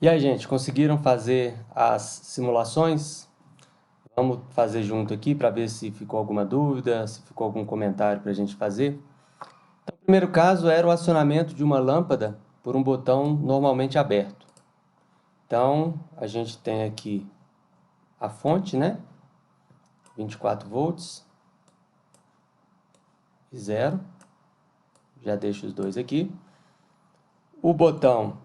E aí, gente, conseguiram fazer as simulações? Vamos fazer junto aqui para ver se ficou alguma dúvida, se ficou algum comentário para a gente fazer. Então, o primeiro caso era o acionamento de uma lâmpada por um botão normalmente aberto. Então, a gente tem aqui a fonte, né? 24 volts e 0. Já deixo os dois aqui. O botão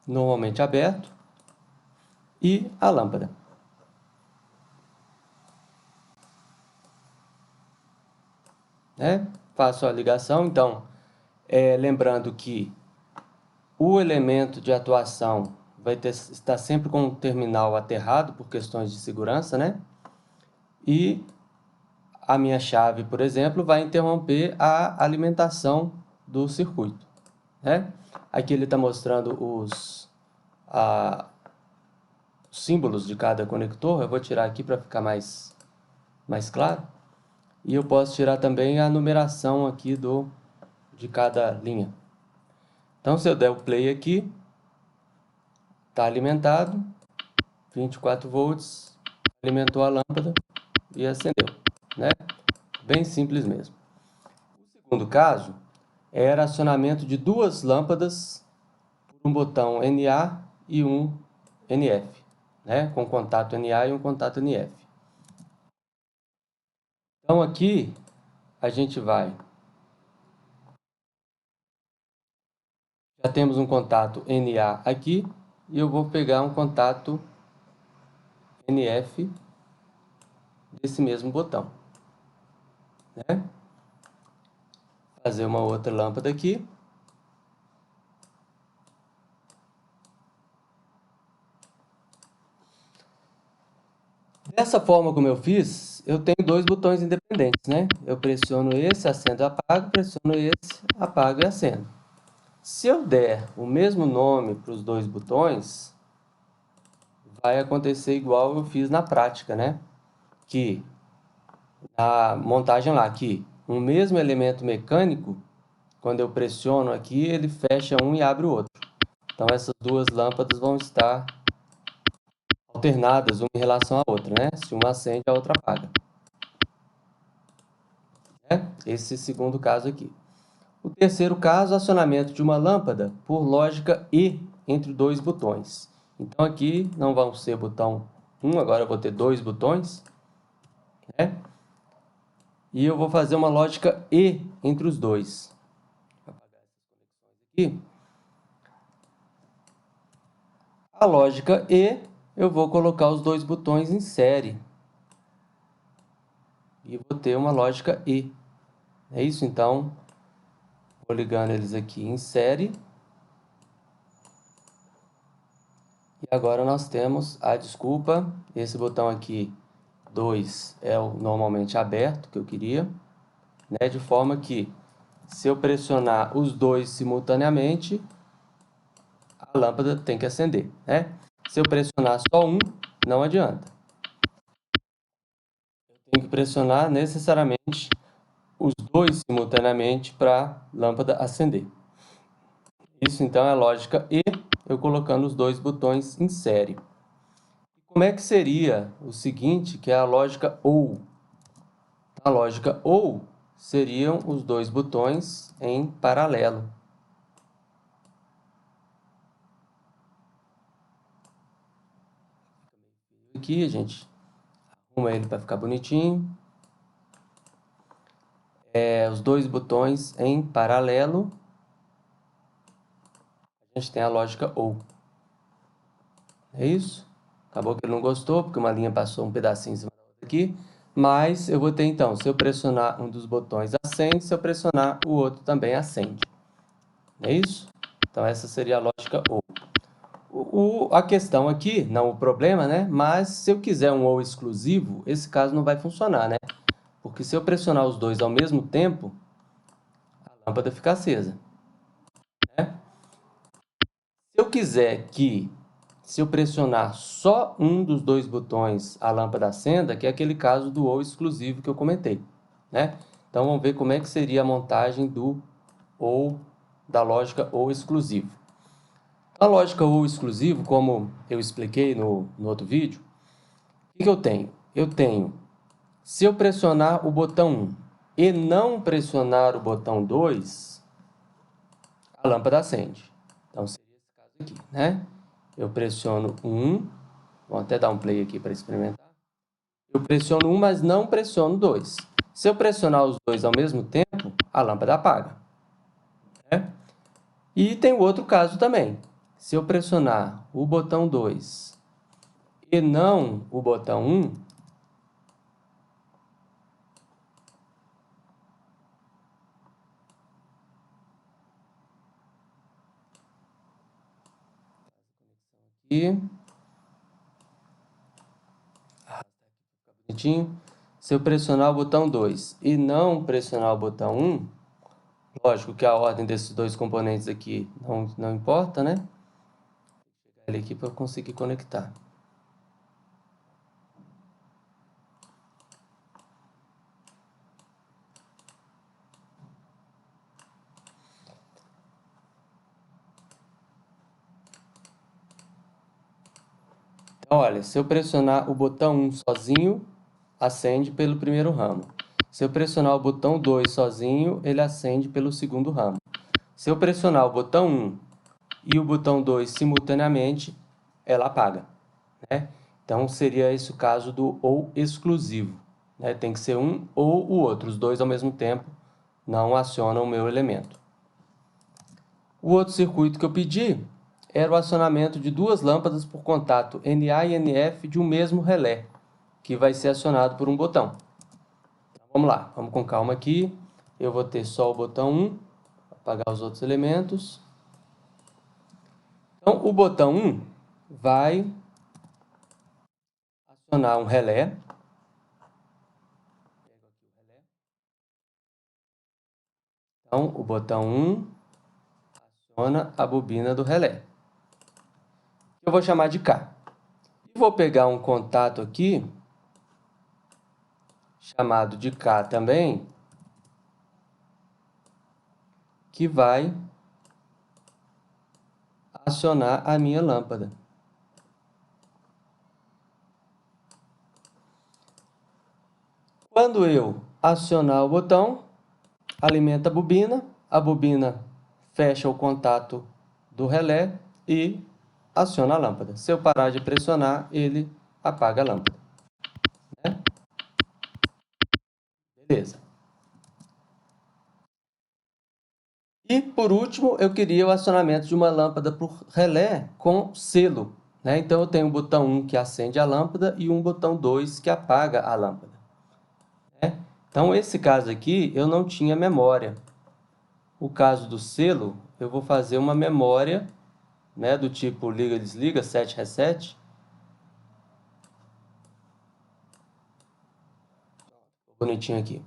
normalmente aberto e a lâmpada. Faço a ligação, então, lembrando que o elemento de atuação vai estar sempre com o terminal aterrado por questões de segurança, né? E a minha chave, por exemplo, vai interromper a alimentação do circuito, né? Aqui ele está mostrando os símbolos de cada conector. Eu vou tirar aqui para ficar mais claro. E eu posso tirar também a numeração aqui de cada linha. Então, se eu der o play aqui, está alimentado, 24 volts, alimentou a lâmpada e acendeu, né? Bem simples mesmo. O segundo caso era acionamento de duas lâmpadas por um botão NA e um NF, né? Com contato NA e um contato NF. Então aqui a gente já temos um contato NA aqui e eu vou pegar um contato NF desse mesmo botão, né? Fazer uma outra lâmpada aqui. Dessa forma como eu fiz, eu tenho dois botões independentes, né? Eu pressiono esse, acendo e apago, pressiono esse, apago e acendo. Se eu der o mesmo nome para os dois botões, vai acontecer igual eu fiz na prática, né? Que na montagem lá, que um mesmo elemento mecânico, quando eu pressiono aqui, ele fecha um e abre o outro. Então essas duas lâmpadas vão estar alternadas uma em relação à outra, né? Se uma acende, a outra apaga. Esse segundo caso aqui. O terceiro caso, acionamento de uma lâmpada por lógica E entre dois botões. Então aqui não vão ser botão 1, agora eu vou ter dois botões, né? E eu vou fazer uma lógica E entre os dois. Vou apagar essas conexões aqui. A lógica E, eu vou colocar os dois botões em série. E vou ter uma lógica E. É isso, então, vou ligando eles aqui em série. E agora nós temos a desculpa, esse botão aqui, 2, é o normalmente aberto que eu queria, né? De forma que, se eu pressionar os dois simultaneamente, a lâmpada tem que acender, né? Se eu pressionar só um, não adianta. Eu tenho que pressionar necessariamente os dois simultaneamente para a lâmpada acender. Isso então é a lógica E, eu colocando os dois botões em série. Como é que seria o seguinte, que é a lógica OU? A lógica OU seriam os dois botões em paralelo. Aqui a gente arruma ele para ficar bonitinho. Os dois botões em paralelo. A gente tem a lógica OU. É isso? Acabou que ele não gostou, porque uma linha passou um pedacinho em cima da outra aqui. Mas eu vou ter então, se eu pressionar um dos botões acende, se eu pressionar o outro também acende. É isso? Então essa seria a lógica OU. A questão aqui, não o problema, né? Mas se eu quiser um OU exclusivo, esse caso não vai funcionar, né? Porque se eu pressionar os dois ao mesmo tempo, a lâmpada fica acesa, né? Se eu quiser que, se eu pressionar só um dos dois botões, a lâmpada acenda, que é aquele caso do OU exclusivo que eu comentei, né? Então vamos ver como é que seria a montagem do OU, da lógica OU exclusivo. A lógica ou exclusivo, como eu expliquei no outro vídeo, o que eu tenho? Eu tenho, se eu pressionar o botão 1 e não pressionar o botão 2, a lâmpada acende. Então, seria esse caso aqui, né? Eu pressiono 1, vou até dar um play aqui para experimentar. Eu pressiono 1, mas não pressiono 2. Se eu pressionar os dois ao mesmo tempo, a lâmpada apaga, né? E tem o outro caso também. Se eu pressionar o botão 2 e não o botão 1, e bonitinho. Se eu pressionar o botão 2 e não pressionar o botão 1, lógico que a ordem desses dois componentes aqui não importa, né? Vou pegar ele aqui para eu conseguir conectar. Então, olha, se eu pressionar o botão 1 sozinho, acende pelo primeiro ramo. Se eu pressionar o botão 2 sozinho, ele acende pelo segundo ramo. Se eu pressionar o botão 1 e o botão 2 simultaneamente, ela apaga, né? Então, seria esse o caso do ou exclusivo, né? Tem que ser um ou o outro, os dois ao mesmo tempo não acionam o meu elemento. O outro circuito que eu pedi era o acionamento de duas lâmpadas por contato NA e NF de um mesmo relé, que vai ser acionado por um botão. Então, vamos lá, vamos com calma aqui. Eu vou ter só o botão 1, apagar os outros elementos. Então, o botão 1 vai acionar um relé. Então, o botão 1 aciona a bobina do relé. Eu vou chamar de K. E vou pegar um contato aqui, chamado de K também, que vai acionar a minha lâmpada. Quando eu acionar o botão, alimenta a bobina fecha o contato do relé e aciona a lâmpada. Se eu parar de pressionar, ele apaga a lâmpada, né? Beleza. E, por último, eu queria o acionamento de uma lâmpada por relé com selo, né? Então, eu tenho o botão 1 que acende a lâmpada e um botão 2 que apaga a lâmpada, né? Então, esse caso aqui, eu não tinha memória. O caso do selo, eu vou fazer uma memória, né, do tipo liga, desliga, set, reset. Bonitinho aqui.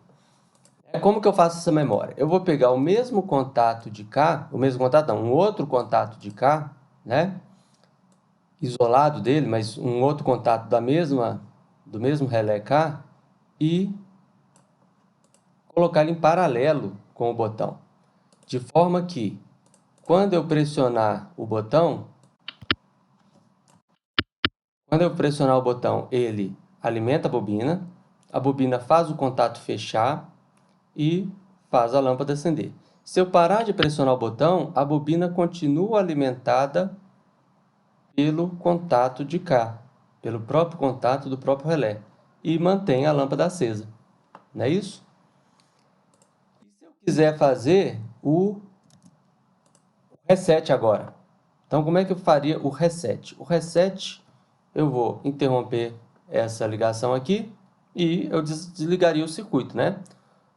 Como que eu faço essa memória? Eu vou pegar o mesmo contato de cá, o mesmo contato não, um outro contato de cá, né? Isolado dele, mas um outro contato do mesmo relé K e colocar ele em paralelo com o botão. De forma que, quando eu pressionar o botão, ele alimenta a bobina faz o contato fechar e faz a lâmpada acender. Se eu parar de pressionar o botão, a bobina continua alimentada pelo contato de cá, pelo próprio contato do próprio relé, e mantém a lâmpada acesa. Não é isso? E se eu quiser fazer o reset agora? Então, como é que eu faria o reset? O reset, eu vou interromper essa ligação aqui e eu desligaria o circuito, né?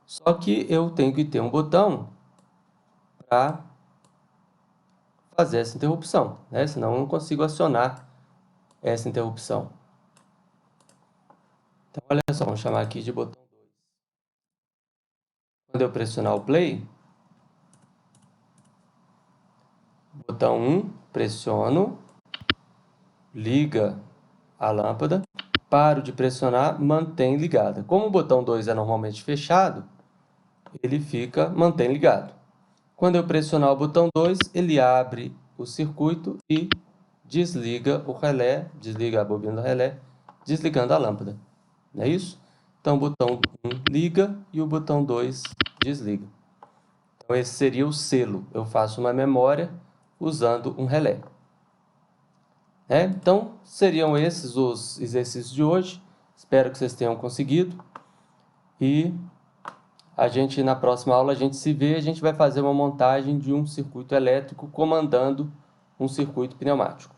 Só que eu tenho que ter um botão para fazer essa interrupção, né? Senão eu não consigo acionar essa interrupção. Então, olha só, vamos chamar aqui de botão 2. Quando eu pressionar o play, botão 1, pressiono, liga a lâmpada, paro de pressionar, mantém ligada. Como o botão 2 é normalmente fechado, ele mantém ligado. Quando eu pressionar o botão 2, ele abre o circuito e desliga o relé, desliga a bobina do relé, desligando a lâmpada. Não é isso? Então, o botão 1 liga e o botão 2 desliga. Então, esse seria o selo. Eu faço uma memória usando um relé. Então, seriam esses os exercícios de hoje. Espero que vocês tenham conseguido. E na próxima aula, a gente se vê. A gente vai fazer uma montagem de um circuito elétrico comandando um circuito pneumático.